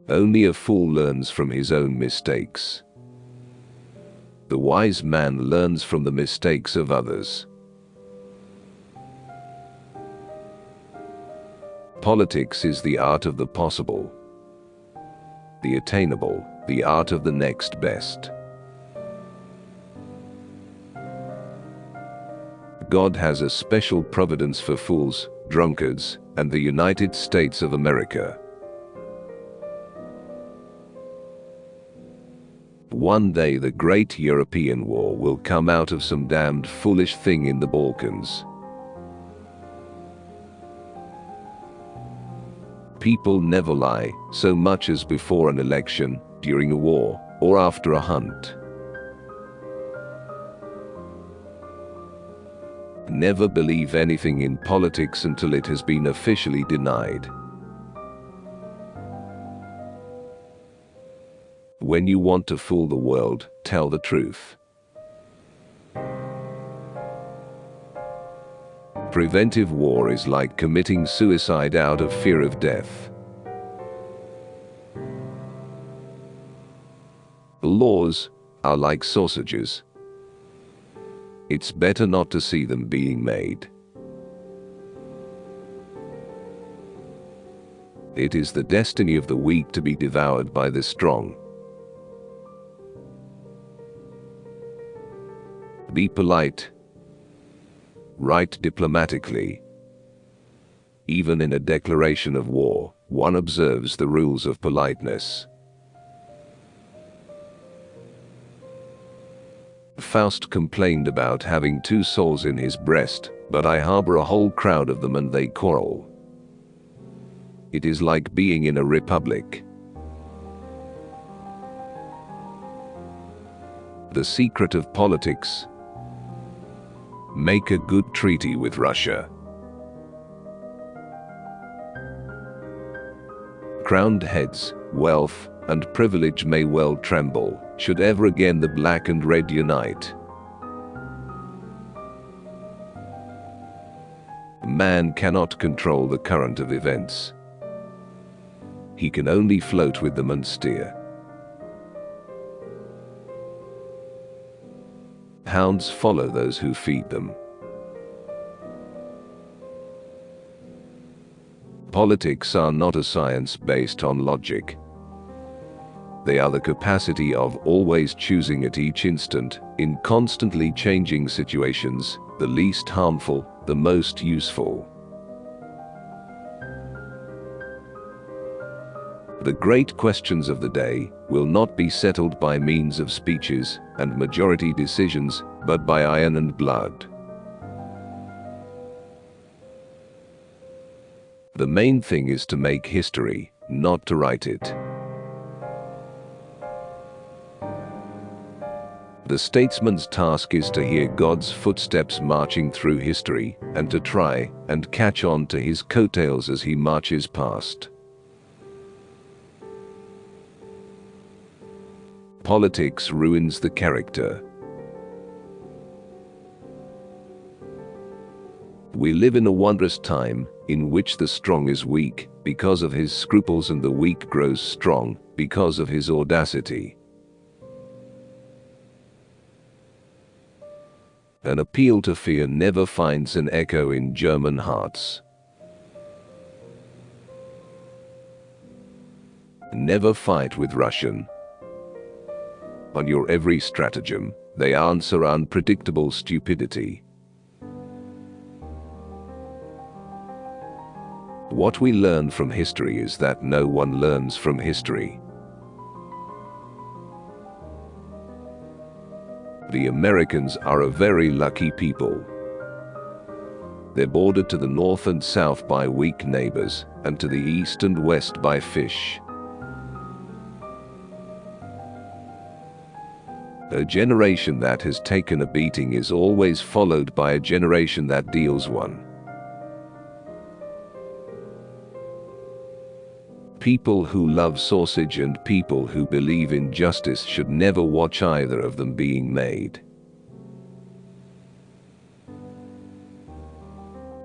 Only a fool learns from his own mistakes. The wise man learns from the mistakes of others. Politics is the art of the possible, the attainable, the art of the next best. God has a special providence for fools, drunkards, and the United States of America. One day the great European war will come out of some damned foolish thing in the Balkans. People never lie so much as before an election, during a war, or after a hunt. Never believe anything in politics until it has been officially denied. When you want to fool the world, tell the truth. Preventive war is like committing suicide out of fear of death. Laws are like sausages. It's better not to see them being made. It is the destiny of the weak to be devoured by the strong. Be polite. Write diplomatically. Even in a declaration of war, one observes the rules of politeness. Faust complained about having 2 souls in his breast, but I harbor a whole crowd of them and they quarrel. It is like being in a republic. The secret of politics: make a good treaty with Russia. Crowned heads, wealth, and privilege may well tremble, should ever again the black and red unite. Man cannot control the current of events. He can only float with them and steer. Hounds follow those who feed them. Politics are not a science based on logic. They are the capacity of always choosing at each instant, in constantly changing situations, the least harmful, the most useful. The great questions of the day will not be settled by means of speeches and majority decisions, but by iron and blood. The main thing is to make history, not to write it. The statesman's task is to hear God's footsteps marching through history, and to try and catch on to his coattails as he marches past. Politics ruins the character. We live in a wondrous time, in which the strong is weak, because of his scruples, and the weak grows strong, because of his audacity. An appeal to fear never finds an echo in German hearts. Never fight with Russian. On your every stratagem, they answer unpredictable stupidity. What we learn from history is that no one learns from history. The Americans are a very lucky people. They're bordered to the north and south by weak neighbors, and to the east and west by fish. A generation that has taken a beating is always followed by a generation that deals one. People who love sausage and people who believe in justice should never watch either of them being made.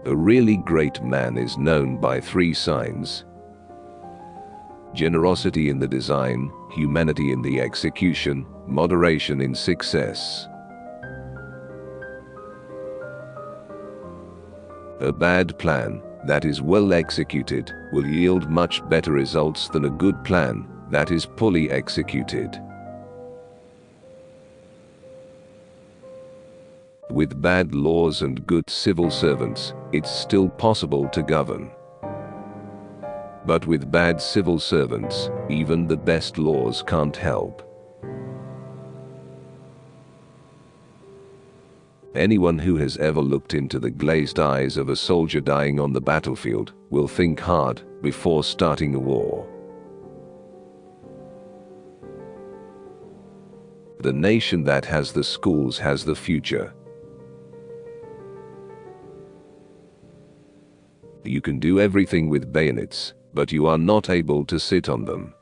A really great man is known by 3 signs. generosity in the design, humanity in the execution, moderation in success. A bad plan that is well executed will yield much better results than a good plan that is poorly executed. With bad laws and good civil servants, it's still possible to govern. But with bad civil servants, even the best laws can't help. Anyone who has ever looked into the glazed eyes of a soldier dying on the battlefield will think hard before starting a war. The nation that has the schools has the future. You can do everything with bayonets, but you are not able to sit on them.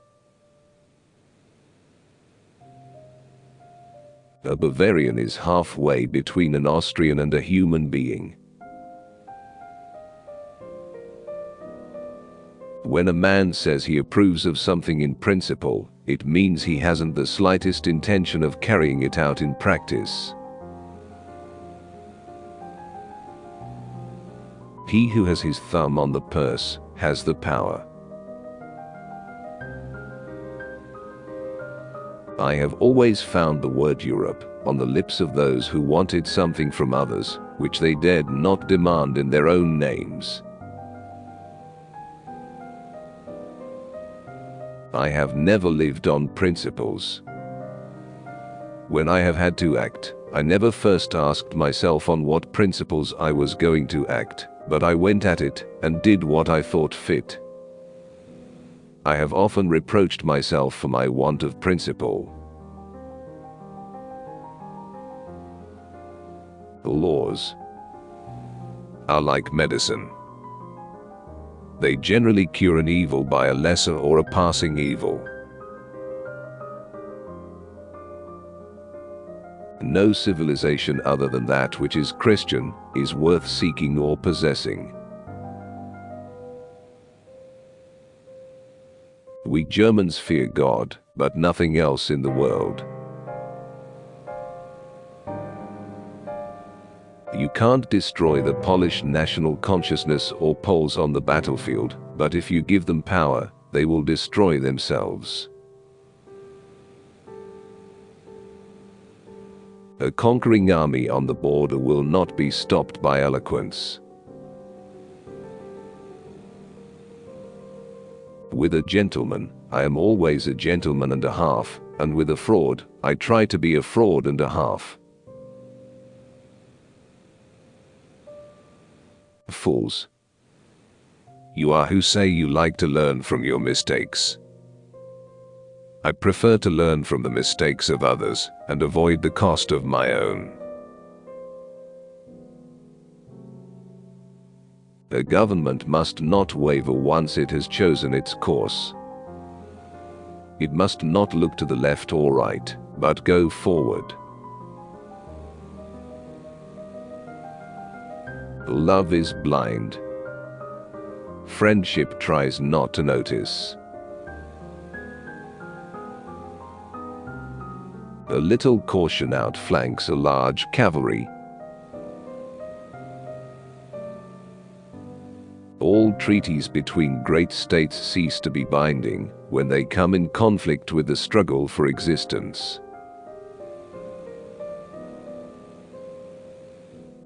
A Bavarian is halfway between an Austrian and a human being. When a man says he approves of something in principle, it means he hasn't the slightest intention of carrying it out in practice. He who has his thumb on the purse has the power. I have always found the word Europe on the lips of those who wanted something from others, which they dared not demand in their own names. I have never lived on principles. When I have had to act, I never first asked myself on what principles I was going to act, but I went at it and did what I thought fit. I have often reproached myself for my want of principle. The laws are like medicine. They generally cure an evil by a lesser or a passing evil. No civilization other than that which is Christian is worth seeking or possessing. We Germans fear God, but nothing else in the world. You can't destroy the Polish national consciousness or Poles on the battlefield, but if you give them power, they will destroy themselves. A conquering army on the border will not be stopped by eloquence. With a gentleman, I am always a gentleman and a half, and with a fraud, I try to be a fraud and a half. Fools. You are who say you like to learn from your mistakes. I prefer to learn from the mistakes of others and avoid the cost of my own. A government must not waver once it has chosen its course. It must not look to the left or right, but go forward. Love is blind. Friendship tries not to notice. A little caution outflanks a large cavalry. All treaties between great states cease to be binding when they come in conflict with the struggle for existence.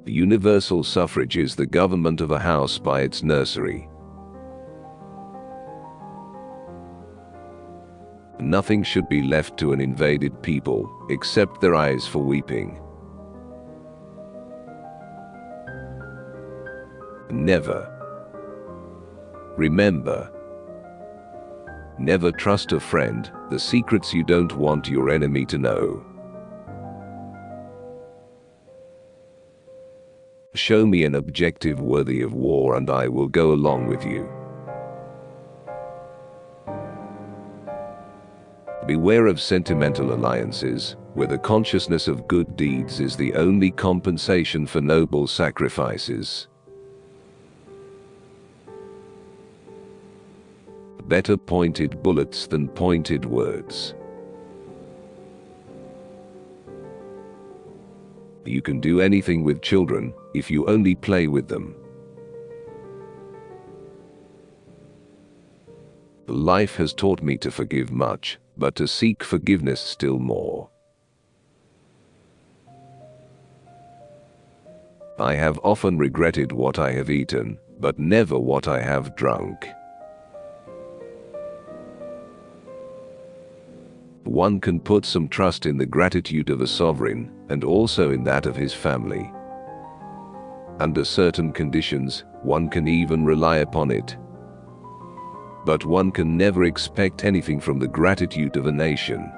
Universal suffrage is the government of a house by its nursery. Nothing should be left to an invaded people except their eyes for weeping. Never. Remember. Never trust a friend, the secrets you don't want your enemy to know. Show me an objective worthy of war and I will go along with you. Beware of sentimental alliances, where the consciousness of good deeds is the only compensation for noble sacrifices. Better pointed bullets than pointed words. You can do anything with children if you only play with them. Life has taught me to forgive much, but to seek forgiveness still more. I have often regretted what I have eaten, but never what I have drunk. One can put some trust in the gratitude of a sovereign, and also in that of his family. Under certain conditions, one can even rely upon it. But one can never expect anything from the gratitude of a nation.